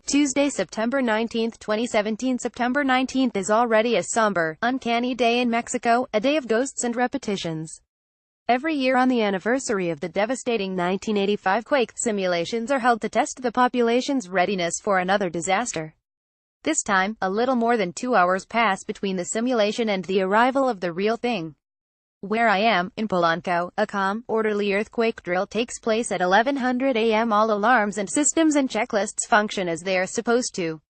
Tuesday, September 19, 2017. September 19th is already a somber, uncanny day in Mexico, a day of ghosts and repetitions. Every year on the anniversary of the devastating 1985 quake, simulations are held to test the population's readiness for another disaster. This time, a little more than 2 hours pass between the simulation and the arrival of the real thing. Where I am, in Polanco, a calm, orderly earthquake drill takes place at 1100 a.m. All alarms and systems and checklists function as they are supposed to.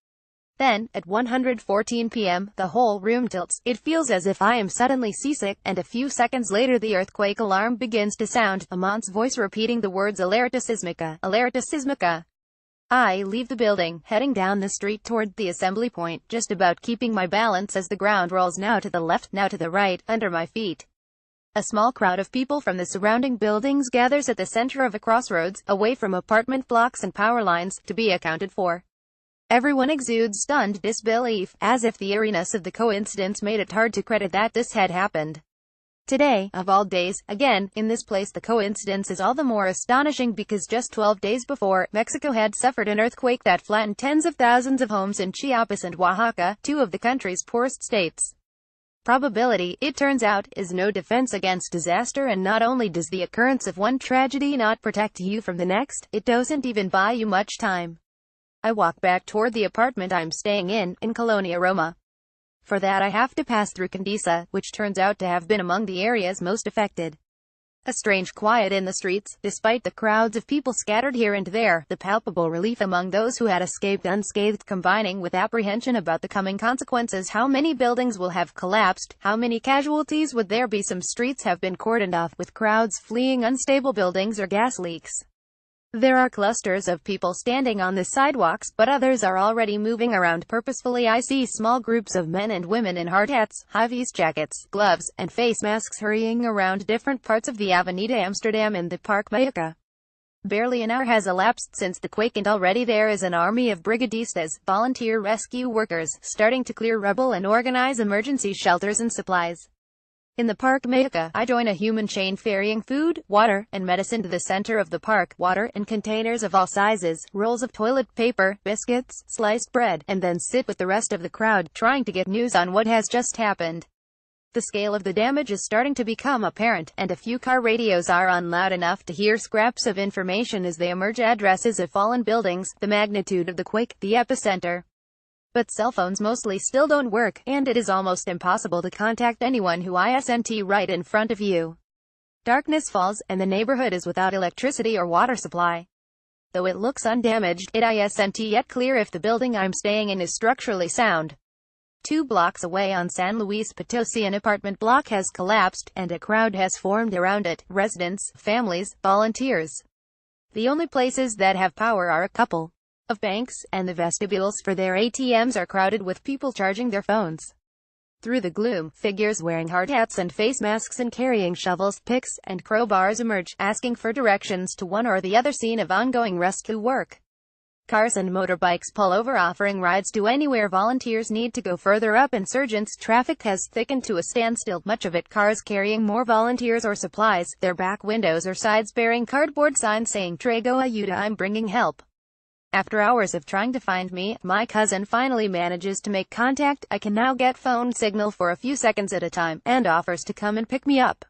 Then, at 1:14 p.m., the whole room tilts. It feels as if I am suddenly seasick, and a few seconds later the earthquake alarm begins to sound, a man's voice repeating the words alerta sísmica, alerta sísmica. I leave the building, heading down the street toward the assembly point, just about keeping my balance as the ground rolls now to the left, now to the right, under my feet. A small crowd of people from the surrounding buildings gathers at the center of a crossroads, away from apartment blocks and power lines, to be accounted for. Everyone exudes stunned disbelief, as if the eeriness of the coincidence made it hard to credit that this had happened. Today, of all days, again, in this place the coincidence is all the more astonishing because just 12 days before, Mexico had suffered an earthquake that flattened tens of thousands of homes in Chiapas and Oaxaca, two of the country's poorest states. Probability, it turns out, is no defense against disaster, and not only does the occurrence of one tragedy not protect you from the next, it doesn't even buy you much time. I walk back toward the apartment I'm staying in Colonia Roma. For that I have to pass through Condesa, which turns out to have been among the areas most affected. A strange quiet in the streets, despite the crowds of people scattered here and there, the palpable relief among those who had escaped unscathed combining with apprehension about the coming consequences. How many buildings will have collapsed? How many casualties would there be? Some streets have been cordoned off, with crowds fleeing unstable buildings or gas leaks. There are clusters of people standing on the sidewalks, but others are already moving around purposefully. I see small groups of men and women in hard hats, high-vis jackets, gloves, and face masks hurrying around different parts of the Avenida Amsterdam and the Park Mayaca. Barely an hour has elapsed since the quake, and already there is an army of brigadistas, volunteer rescue workers, starting to clear rubble and organize emergency shelters and supplies. In the Park Mayaca, I join a human chain ferrying food, water, and medicine to the center of the park, water in containers of all sizes, rolls of toilet paper, biscuits, sliced bread, and then sit with the rest of the crowd, trying to get news on what has just happened. The scale of the damage is starting to become apparent, and a few car radios are on loud enough to hear scraps of information as they emerge: addresses of fallen buildings, the magnitude of the quake, the epicenter. But cell phones mostly still don't work, and it is almost impossible to contact anyone who isn't right in front of you. Darkness falls, and the neighborhood is without electricity or water supply. Though it looks undamaged, it isn't yet clear if the building I'm staying in is structurally sound. 2 blocks away on San Luis Potosi, an apartment block has collapsed, and a crowd has formed around it: residents, families, volunteers. The only places that have power are a couple of banks, and the vestibules for their ATMs are crowded with people charging their phones. Through the gloom, figures wearing hard hats and face masks and carrying shovels, picks, and crowbars emerge, asking for directions to one or the other scene of ongoing rescue work. Cars and motorbikes pull over, offering rides to anywhere volunteers need to go. Further up, insurgents' traffic has thickened to a standstill, much of it cars carrying more volunteers or supplies, their back windows or sides bearing cardboard signs saying "Traigo ayuda," I'm bringing help. After hours of trying to find me, my cousin finally manages to make contact. I can now get phone signal for a few seconds at a time, and offers to come and pick me up.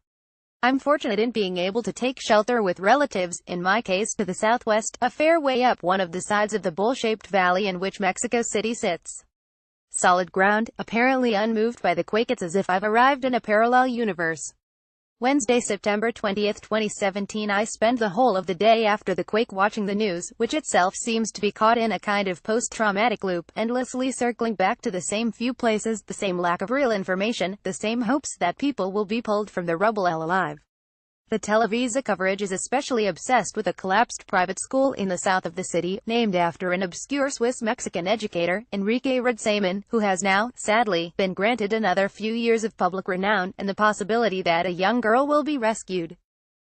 I'm fortunate in being able to take shelter with relatives, in my case to the southwest, a fair way up one of the sides of the bowl-shaped valley in which Mexico City sits. Solid ground, apparently unmoved by the quake. It's as if I've arrived in a parallel universe. Wednesday, September 20, 2017. I spend the whole of the day after the quake watching the news, which itself seems to be caught in a kind of post-traumatic loop, endlessly circling back to the same few places, the same lack of real information, the same hopes that people will be pulled from the rubble alive. The Televisa coverage is especially obsessed with a collapsed private school in the south of the city, named after an obscure Swiss-Mexican educator, Enrique Rudsamen, who has now, sadly, been granted another few years of public renown, and the possibility that a young girl will be rescued.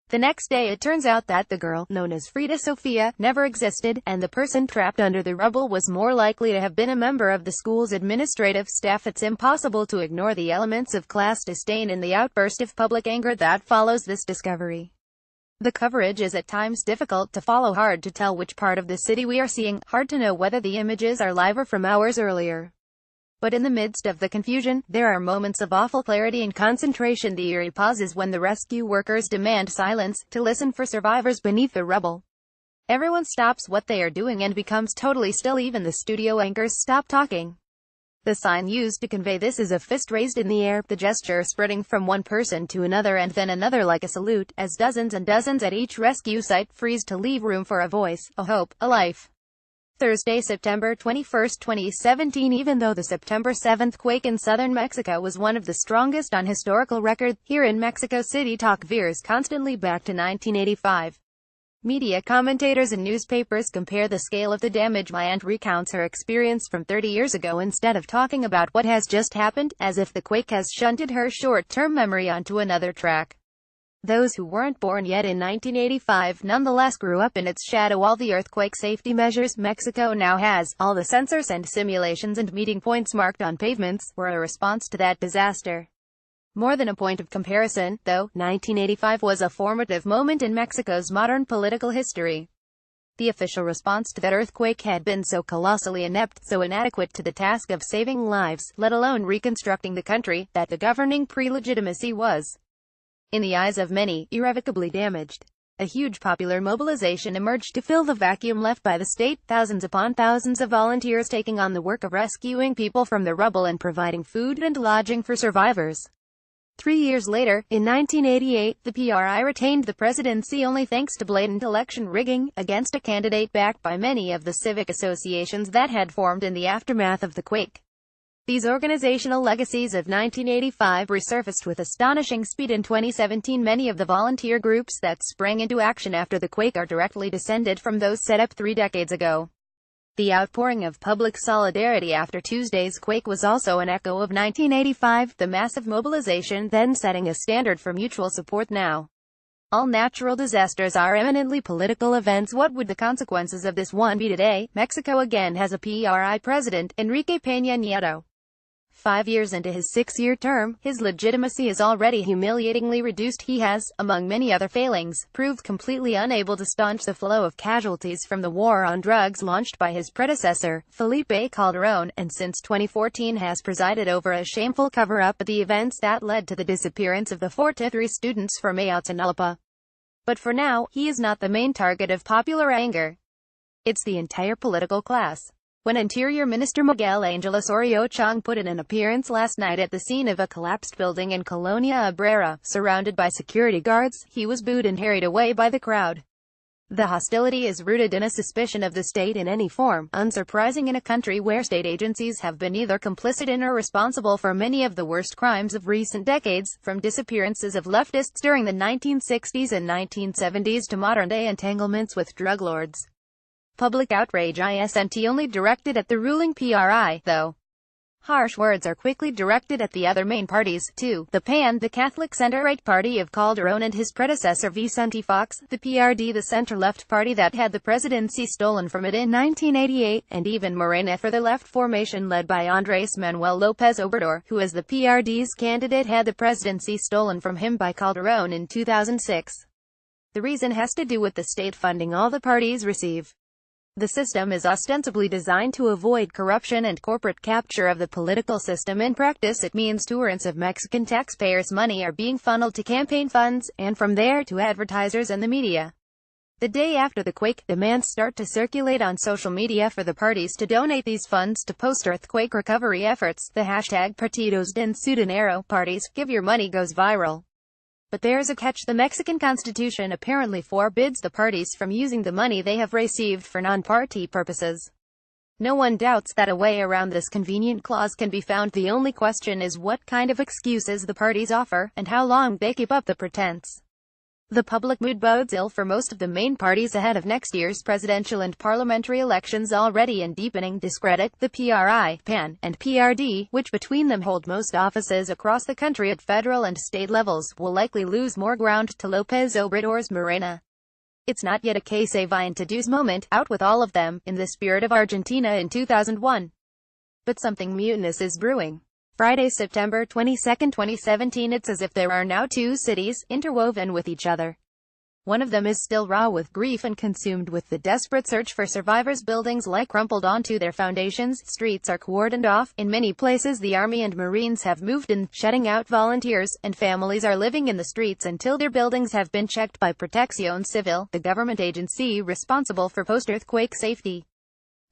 The next day it turns out that the girl, known as Frida Sofia, never existed, and the person trapped under the rubble was more likely to have been a member of the school's administrative staff. It's impossible to ignore the elements of class disdain in the outburst of public anger that follows this discovery. The coverage is at times difficult to follow, hard to tell which part of the city we are seeing, hard to know whether the images are live or from hours earlier. But in the midst of the confusion, there are moments of awful clarity and concentration. The eerie pauses when the rescue workers demand silence, to listen for survivors beneath the rubble. Everyone stops what they are doing and becomes totally still. Even the studio anchors stop talking. The sign used to convey this is a fist raised in the air, the gesture spreading from one person to another and then another like a salute, as dozens and dozens at each rescue site freeze to leave room for a voice, a hope, a life. Thursday, September 21, 2017. Even though the September 7th quake in southern Mexico was one of the strongest on historical record, here in Mexico City talk veers constantly back to 1985. Media commentators and newspapers compare the scale of the damage. My aunt recounts her experience from 30 years ago instead of talking about what has just happened, as if the quake has shunted her short-term memory onto another track. Those who weren't born yet in 1985 nonetheless grew up in its shadow. All the earthquake safety measures Mexico now has, all the sensors and simulations and meeting points marked on pavements, were a response to that disaster. More than a point of comparison, though, 1985 was a formative moment in Mexico's modern political history. The official response to that earthquake had been so colossally inept, so inadequate to the task of saving lives, let alone reconstructing the country, that the governing pre-legitimacy was, in the eyes of many, irrevocably damaged. A huge popular mobilization emerged to fill the vacuum left by the state, thousands upon thousands of volunteers taking on the work of rescuing people from the rubble and providing food and lodging for survivors. 3 years later, in 1988, the PRI retained the presidency only thanks to blatant election rigging, against a candidate backed by many of the civic associations that had formed in the aftermath of the quake. These organizational legacies of 1985 resurfaced with astonishing speed in 2017. Many of the volunteer groups that sprang into action after the quake are directly descended from those set up 3 decades ago. The outpouring of public solidarity after Tuesday's quake was also an echo of 1985, the massive mobilization then setting a standard for mutual support now. All natural disasters are eminently political events. What would the consequences of this one be today? Mexico again has a PRI president, Enrique Peña Nieto. 5 years into his 6-year term, his legitimacy is already humiliatingly reduced. He has, among many other failings, proved completely unable to staunch the flow of casualties from the war on drugs launched by his predecessor, Felipe Calderón, and since 2014 has presided over a shameful cover-up of the events that led to the disappearance of the 43 students from Ayotzinapa. But for now, he is not the main target of popular anger. It's the entire political class. When Interior Minister Miguel Angel Osorio Chong put in an appearance last night at the scene of a collapsed building in Colonia Abrera, surrounded by security guards, he was booed and harried away by the crowd. The hostility is rooted in a suspicion of the state in any form, unsurprising in a country where state agencies have been either complicit in or responsible for many of the worst crimes of recent decades, from disappearances of leftists during the 1960s and 1970s to modern-day entanglements with drug lords. Public outrage isn't only directed at the ruling PRI, though. Harsh words are quickly directed at the other main parties, too. The PAN, the Catholic center-right party of Calderón and his predecessor Vicente Fox, the PRD, the center-left party that had the presidency stolen from it in 1988, and even Morena for the left formation led by Andrés Manuel López Obrador, who as the PRD's candidate had the presidency stolen from him by Calderón in 2006. The reason has to do with the state funding all the parties receive. The system is ostensibly designed to avoid corruption and corporate capture of the political system. In practice, it means torrents of Mexican taxpayers' money are being funneled to campaign funds, and from there to advertisers and the media. The day after the quake, demands start to circulate on social media for the parties to donate these funds to post-earthquake recovery efforts. The hashtag Partidos del Ciudadanero, parties, give your money goes viral. But there's a catch. The Mexican Constitution apparently forbids the parties from using the money they have received for non-party purposes. No one doubts that a way around this convenient clause can be found. The only question is what kind of excuses the parties offer, and how long they keep up the pretense. The public mood bodes ill for most of the main parties ahead of next year's presidential and parliamentary elections, already in deepening discredit. The PRI, PAN, and PRD, which between them hold most offices across the country at federal and state levels, will likely lose more ground to López Obrador's Morena. It's not yet a que se vayan todos moment, out with all of them, in the spirit of Argentina in 2001. But something mutinous is brewing. Friday, September 22, 2017. It's as if there are now two cities, interwoven with each other. One of them is still raw with grief and consumed with the desperate search for survivors. Buildings lie crumpled onto their foundations, streets are cordoned off, in many places the Army and Marines have moved in, shutting out volunteers, and families are living in the streets until their buildings have been checked by Protección Civil, the government agency responsible for post-earthquake safety.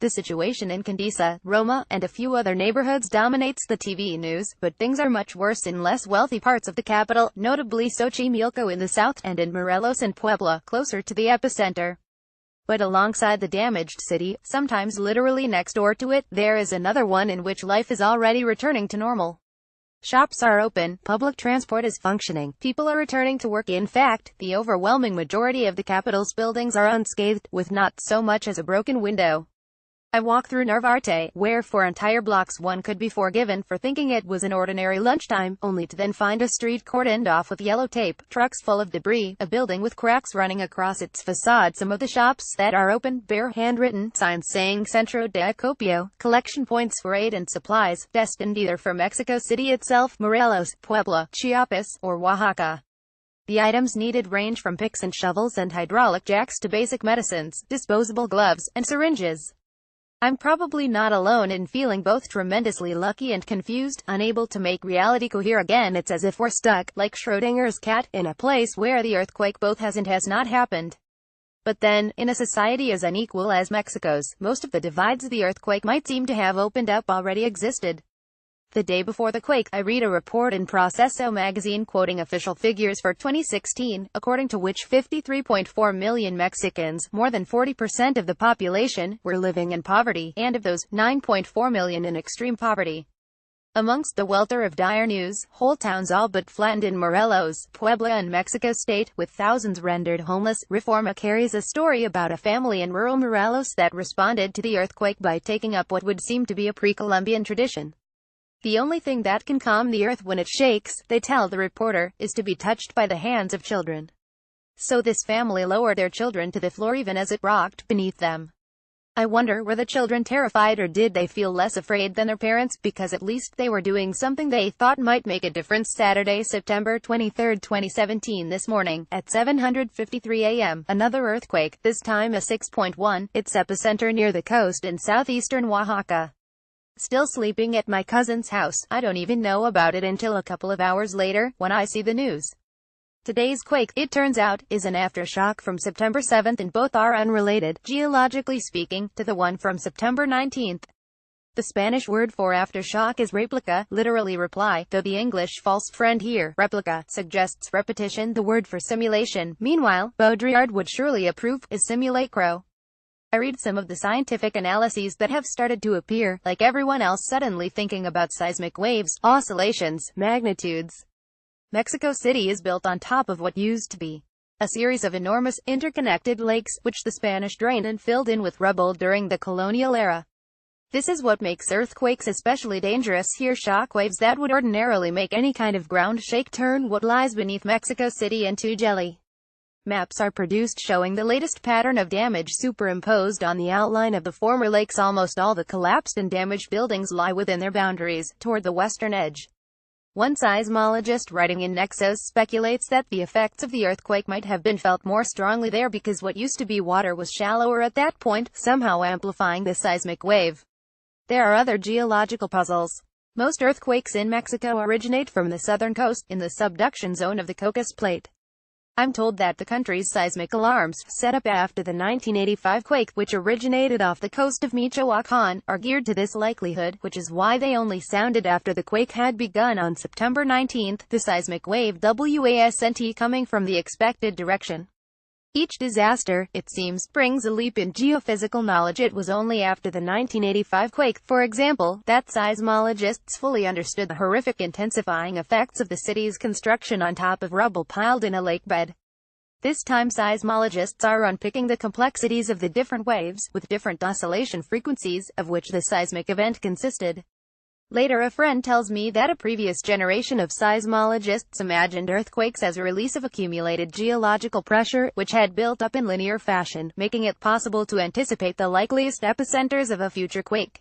The situation in Condesa, Roma, and a few other neighborhoods dominates the TV news, but things are much worse in less wealthy parts of the capital, notably Xochimilco in the south, and in Morelos and Puebla, closer to the epicenter. But alongside the damaged city, sometimes literally next door to it, there is another one in which life is already returning to normal. Shops are open, public transport is functioning, people are returning to work. In fact, the overwhelming majority of the capital's buildings are unscathed, with not so much as a broken window. I walk through Narvarte, where for entire blocks one could be forgiven for thinking it was an ordinary lunchtime, only to then find a street cordoned off with yellow tape, trucks full of debris, a building with cracks running across its facade. Some of the shops that are open bear handwritten signs saying Centro de Acopio, collection points for aid and supplies, destined either for Mexico City itself, Morelos, Puebla, Chiapas, or Oaxaca. The items needed range from picks and shovels and hydraulic jacks to basic medicines, disposable gloves, and syringes. I'm probably not alone in feeling both tremendously lucky and confused, unable to make reality cohere. Again, it's as if we're stuck, like Schrödinger's cat, in a place where the earthquake both has and has not happened. But then, in a society as unequal as Mexico's, most of the divides the earthquake might seem to have opened up already existed. The day before the quake, I read a report in Proceso magazine quoting official figures for 2016, according to which 53.4 million Mexicans, more than 40% of the population, were living in poverty, and of those, 9.4 million in extreme poverty. Amongst the welter of dire news, whole towns all but flattened in Morelos, Puebla and Mexico State, with thousands rendered homeless. Reforma carries a story about a family in rural Morelos that responded to the earthquake by taking up what would seem to be a pre-Columbian tradition. The only thing that can calm the earth when it shakes, they tell the reporter, is to be touched by the hands of children. So this family lowered their children to the floor even as it rocked beneath them. I wonder, were the children terrified, or did they feel less afraid than their parents, because at least they were doing something they thought might make a difference? Saturday, September 23, 2017. This morning, at 7:53 a.m., another earthquake, this time a 6.1, its epicenter near the coast in southeastern Oaxaca. Still sleeping at my cousin's house, I don't even know about it until a couple of hours later, when I see the news. Today's quake, it turns out, is an aftershock from September 7, and both are unrelated, geologically speaking, to the one from September 19. The Spanish word for aftershock is replica, literally reply, though the English false friend here, replica, suggests repetition. The word for simulation, meanwhile, Baudrillard would surely approve, is simulacro. I read some of the scientific analyses that have started to appear, like everyone else suddenly thinking about seismic waves, oscillations, magnitudes. Mexico City is built on top of what used to be a series of enormous, interconnected lakes, which the Spanish drained and filled in with rubble during the colonial era. This is what makes earthquakes especially dangerous here. Shockwaves that would ordinarily make any kind of ground shake turn what lies beneath Mexico City into jelly. Maps are produced showing the latest pattern of damage superimposed on the outline of the former lakes. Almost all the collapsed and damaged buildings lie within their boundaries, toward the western edge. One seismologist writing in Nexos speculates that the effects of the earthquake might have been felt more strongly there because what used to be water was shallower at that point, somehow amplifying the seismic wave. There are other geological puzzles. Most earthquakes in Mexico originate from the southern coast, in the subduction zone of the Cocos Plate. I'm told that the country's seismic alarms, set up after the 1985 quake, which originated off the coast of Michoacán, are geared to this likelihood, which is why they only sounded after the quake had begun on September 19, the seismic wave wasn't coming from the expected direction. Each disaster, it seems, brings a leap in geophysical knowledge. It was only after the 1985 quake, for example, that seismologists fully understood the horrific intensifying effects of the city's construction on top of rubble piled in a lake bed. This time seismologists are unpicking the complexities of the different waves, with different oscillation frequencies, of which the seismic event consisted. Later, a friend tells me that a previous generation of seismologists imagined earthquakes as a release of accumulated geological pressure, which had built up in linear fashion, making it possible to anticipate the likeliest epicenters of a future quake.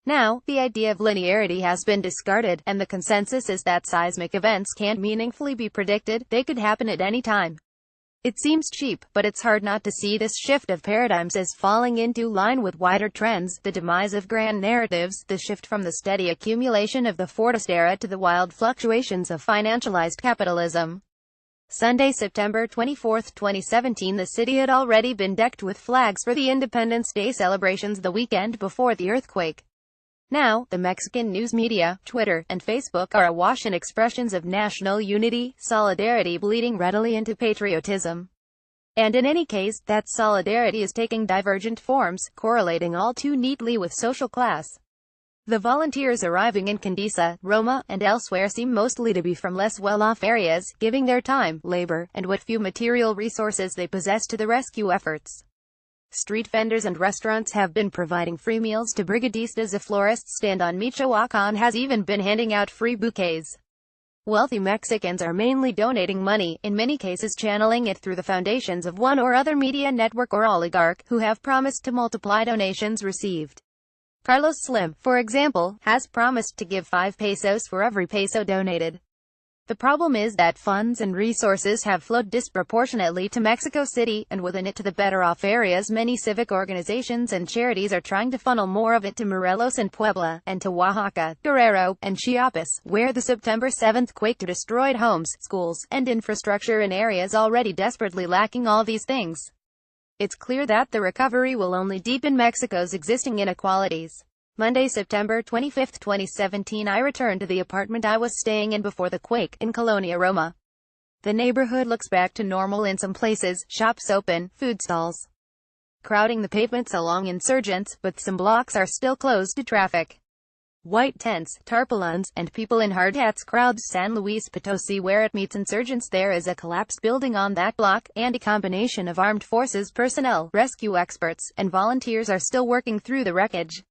Now, the idea of linearity has been discarded, and the consensus is that seismic events can't meaningfully be predicted, they could happen at any time. It seems cheap, but it's hard not to see this shift of paradigms as falling into line with wider trends, the demise of grand narratives, the shift from the steady accumulation of the Fordist era to the wild fluctuations of financialized capitalism. Sunday, September 24, 2017. The city had already been decked with flags for the Independence Day celebrations the weekend before the earthquake. Now, the Mexican news media, Twitter, and Facebook are awash in expressions of national unity, solidarity bleeding readily into patriotism. And in any case, that solidarity is taking divergent forms, correlating all too neatly with social class. The volunteers arriving in Condesa, Roma, and elsewhere seem mostly to be from less well-off areas, giving their time, labor, and what few material resources they possess to the rescue efforts. Street vendors and restaurants have been providing free meals to brigadistas. A florist stand on Michoacan has even been handing out free bouquets. Wealthy Mexicans are mainly donating money, in many cases channeling it through the foundations of one or other media network or oligarch, who have promised to multiply donations received. Carlos Slim, for example, has promised to give 5 pesos for every peso donated. The problem is that funds and resources have flowed disproportionately to Mexico City, and within it to the better-off areas. Many civic organizations and charities are trying to funnel more of it to Morelos and Puebla, and to Oaxaca, Guerrero, and Chiapas, where the September 7 quake destroyed homes, schools, and infrastructure in areas already desperately lacking all these things. It's clear that the recovery will only deepen Mexico's existing inequalities. Monday, September 25, 2017. I returned to the apartment I was staying in before the quake, in Colonia Roma. The neighborhood looks back to normal in some places, shops open, food stalls crowding the pavements along Insurgents, but some blocks are still closed to traffic. White tents, tarpaulins, and people in hard hats crowd San Luis Potosi where it meets Insurgents. There is a collapsed building on that block, and a combination of armed forces personnel, rescue experts, and volunteers are still working through the wreckage.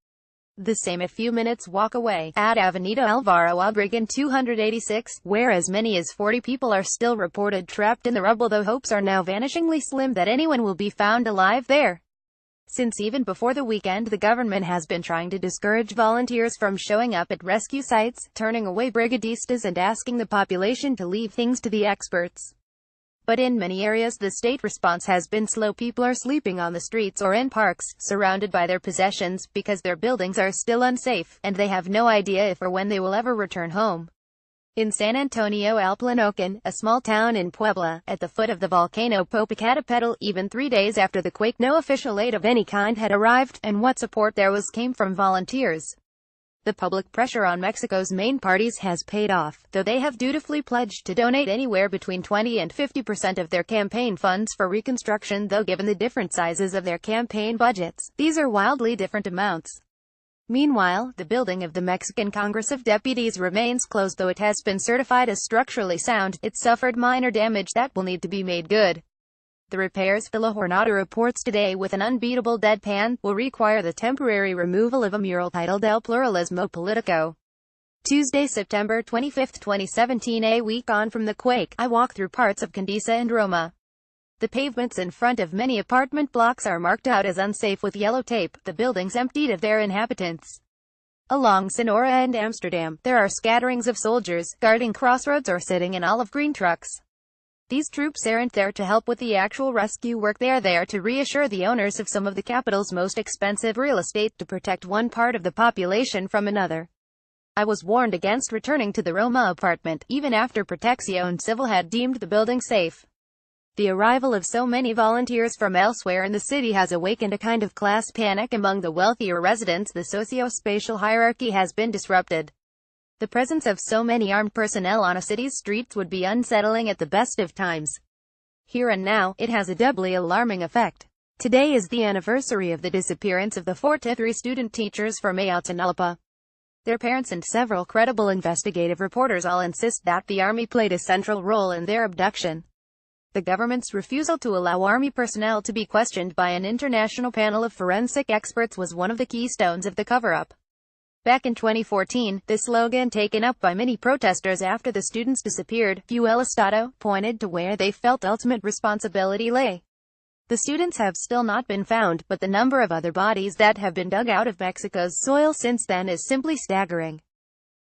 The same a few minutes walk away, at Avenida Alvaro Obregón 286, where as many as 40 people are still reported trapped in the rubble, though hopes are now vanishingly slim that anyone will be found alive there. Since even before the weekend, the government has been trying to discourage volunteers from showing up at rescue sites, turning away brigadistas and asking the population to leave things to the experts. But in many areas the state response has been slow. People are sleeping on the streets or in parks, surrounded by their possessions, because their buildings are still unsafe, and they have no idea if or when they will ever return home. In San Antonio Alplanocan, a small town in Puebla, at the foot of the volcano Popocatépetl, even 3 days after the quake, no official aid of any kind had arrived, and what support there was came from volunteers. The public pressure on Mexico's main parties has paid off, though they have dutifully pledged to donate anywhere between 20 and 50% of their campaign funds for reconstruction. Though given the different sizes of their campaign budgets, these are wildly different amounts. Meanwhile, the building of the Mexican Congress of Deputies remains closed. Though it has been certified as structurally sound, it suffered minor damage that will need to be made good. The repairs, La Jornada reports today with an unbeatable deadpan, will require the temporary removal of a mural titled El Pluralismo Politico. Tuesday, September 25, 2017. A week on from the quake, I walk through parts of Condesa and Roma. The pavements in front of many apartment blocks are marked out as unsafe with yellow tape, the buildings emptied of their inhabitants. Along Sonora and Amsterdam, there are scatterings of soldiers, guarding crossroads or sitting in olive green trucks. These troops aren't there to help with the actual rescue work. They are there to reassure the owners of some of the capital's most expensive real estate, to protect one part of the population from another. I was warned against returning to the Roma apartment, even after Protección Civil had deemed the building safe. The arrival of so many volunteers from elsewhere in the city has awakened a kind of class panic among the wealthier residents. The socio-spatial hierarchy has been disrupted. The presence of so many armed personnel on a city's streets would be unsettling at the best of times. Here and now, it has a doubly alarming effect. Today is the anniversary of the disappearance of the 43 student teachers from Ayotzinapa. Their parents and several credible investigative reporters all insist that the army played a central role in their abduction. The government's refusal to allow army personnel to be questioned by an international panel of forensic experts was one of the keystones of the cover-up. Back in 2014, the slogan taken up by many protesters after the students disappeared, Fuel Estado, pointed to where they felt ultimate responsibility lay. The students have still not been found, but the number of other bodies that have been dug out of Mexico's soil since then is simply staggering.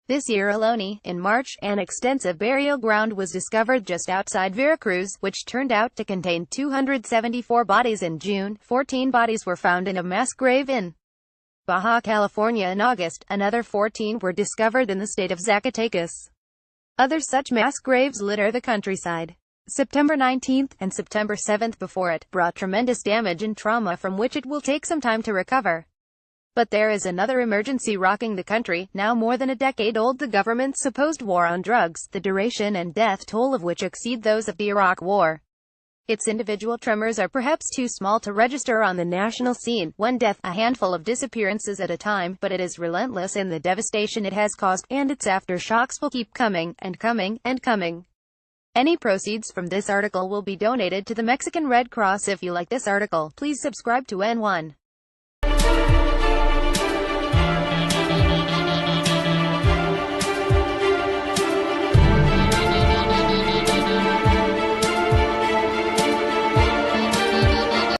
This year alone, in March, an extensive burial ground was discovered just outside Veracruz, which turned out to contain 274 bodies. In June, 14 bodies were found in a mass grave in Baja California. In August, another 14 were discovered in the state of Zacatecas. Other such mass graves litter the countryside. September 19th and September 7th before it brought tremendous damage and trauma from which it will take some time to recover. But there is another emergency rocking the country, now more than a decade old: the government's supposed war on drugs, the duration and death toll of which exceed those of the Iraq War. Its individual tremors are perhaps too small to register on the national scene, one death, a handful of disappearances at a time, but it is relentless in the devastation it has caused, and its aftershocks will keep coming, and coming, and coming. Any proceeds from this article will be donated to the Mexican Red Cross. If you like this article, please subscribe to N1.